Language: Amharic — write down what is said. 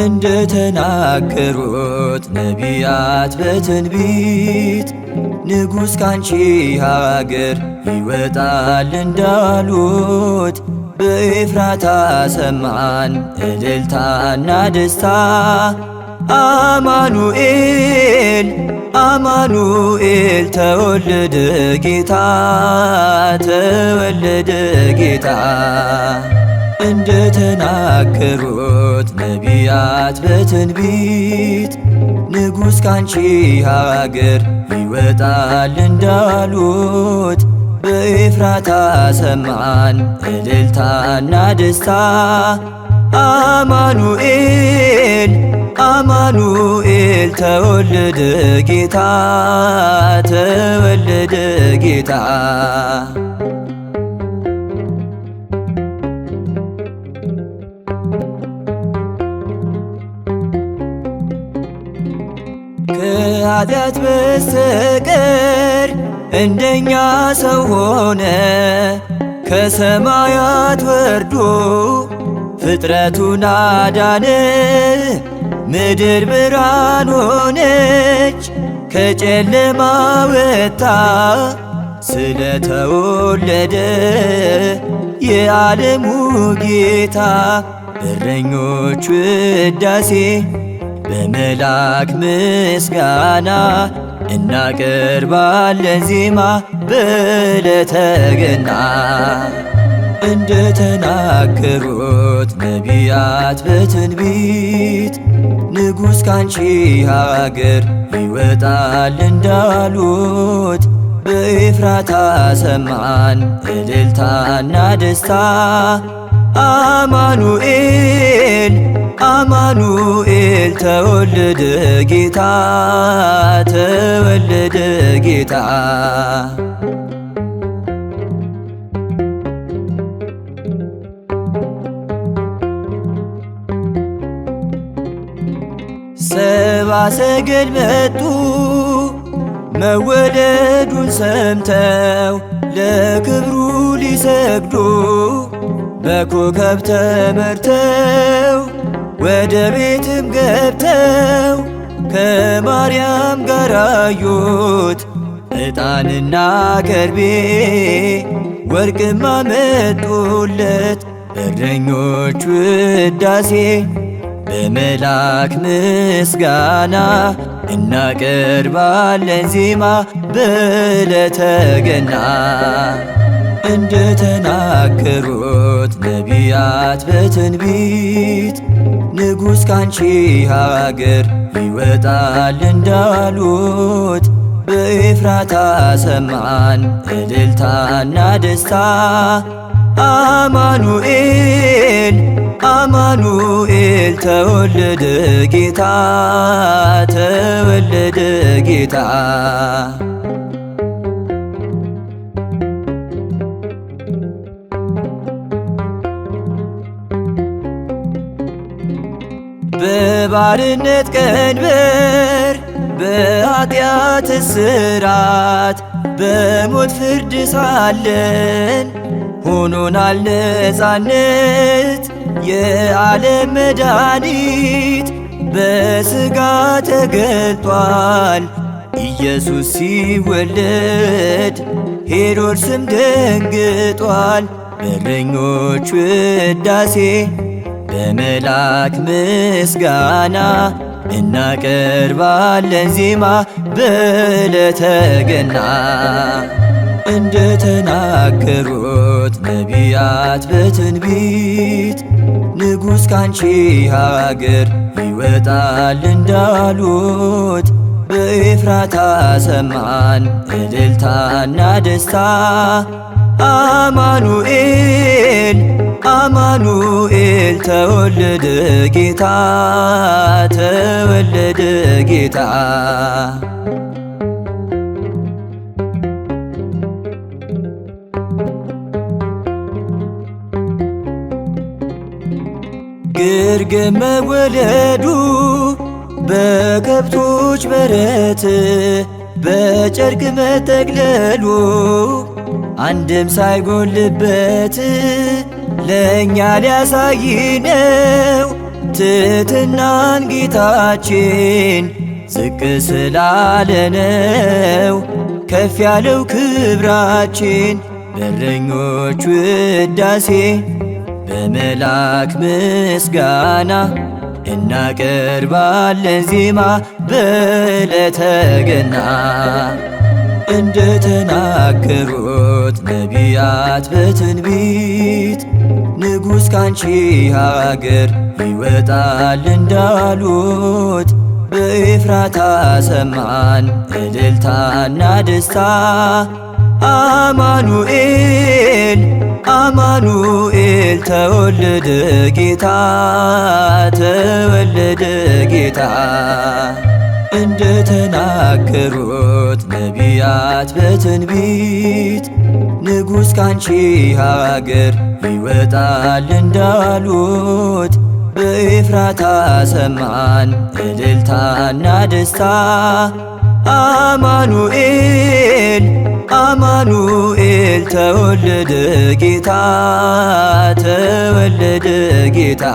እንደተናገሩት ነቢያት በትንቢት ንጉሥ ካንቺ ሀገር ይወጣል እንዳሉት በኤፍራታ ሰማን እልልታና ደስታ። አማኑኤል አማኑኤል ተወለደ ጌታ ተወለደ ጌታ። እንደተናገሩት ነቢያት በትንቢት ንጉሥ ካንቺ ሀገር ይወጣል እንዳሉት በኤፍራታ ሰማን እልልታና ደስታ። አማኑኤል አማኑኤል ተወለደ ጌታ ተወለደ ጌታ። ከኃጢአት በስተቀር እንደኛ ሰው ሆነ ከሰማያት ወርዶ ፍጥረቱን አዳነ። ምድር ብርሃን ሆነች ከጨለማ ወጥታ ስለተወለደ የዓለሙ ጌታ። በረኞች ውዳሴ በመላክ ምስጋና እናቀርባለን ዜማ በዕለተ ገና። እንደተናገሩት ነቢያት በትንቢት ንጉሥ ካንቺ ሀገር ይወጣል እንዳሉት በኤፍራታ ሰማን እልልታና ደስታ። አማኑኤል አማኑኤል ተወለደ ጌታ ተወለደ ጌታ። ሰብአ ሰገል መጡ መወለዱን ሰምተው ለክብሩ ሊሰግዱ በኮከብ ተመርተው ወደ ቤትም ገብተው ከማርያም ጋር አዩት ዕጣንና ከርቤ ወርቅም አመጡለት። እረኞች ውዳሴ በመላክ ምስጋና እናቀርባለን ዜማ በዕለተ ገና። እንደተናገሩት ነቢያት በትንቢት ንጉሥ ካንቺ ሀገር ይወጣል እንዳሉት በኤፍራታ ሰማን እልልታና ደስታ። አማኑኤል አማኑኤል ተወለደ ጌታ ተወለደ ጌታ። በባርነት ቀንበር በኃጢአት እስራት በሞት ፍርድ ሳለን ሆኖናል ነፃነት። የዓለም መድኃኒት በሥጋ ተገልጧል። ኢየሱስ ሲወለድ ሄሮድስም ደንግጧል። በረኞች ውዳሴ በመላክ ምስጋና እናቀርባለን ዜማ በዕለተ ገና። እንደተናገሩት ነቢያት በትንቢት ንጉሥ ካንቺ ሀገር ይወጣል እንዳሉት በኤፍራታ ሰማን እልልታና ደስታ። አማኑኤል አማኑኤል ተወለደ ጌታ ተወለደ ጌታ። ግርግም መወለዱ በከብቶች በረት በጨርቅ መጠቅለሉ አንድም ሳይጎልበት ለእኛ ሊያሳይ ነው ትሕትናን ጌታችን ዝቅ ስላለ ነው ከፍ ያለው ክብራችን። በእረኞች ውዳሴ በመላክ ምስጋና እናቀርባለን ዜማ በዕለተ ገና። እንደ ተናገሩት ነቢያት በትንቢት ንጉሥ ካንቺ ሀገር ይወጣል እንዳሉት በኤፍራታ ሰማን እልልታና ደስታ። አማኑኤል አማኑኤል ተወለደ ጌታ ተወለደ ጌታ። እንደ ተናገሩት ነቢያት በትንቢት ንጉሥ ካንቺ ሀገር ይወጣል እንዳሉት በኤፍራታ ሰማን እልልታና ደስታ። አማኑኤል አማኑኤል ተወለደ ጌታ ተወለደ ጌታ።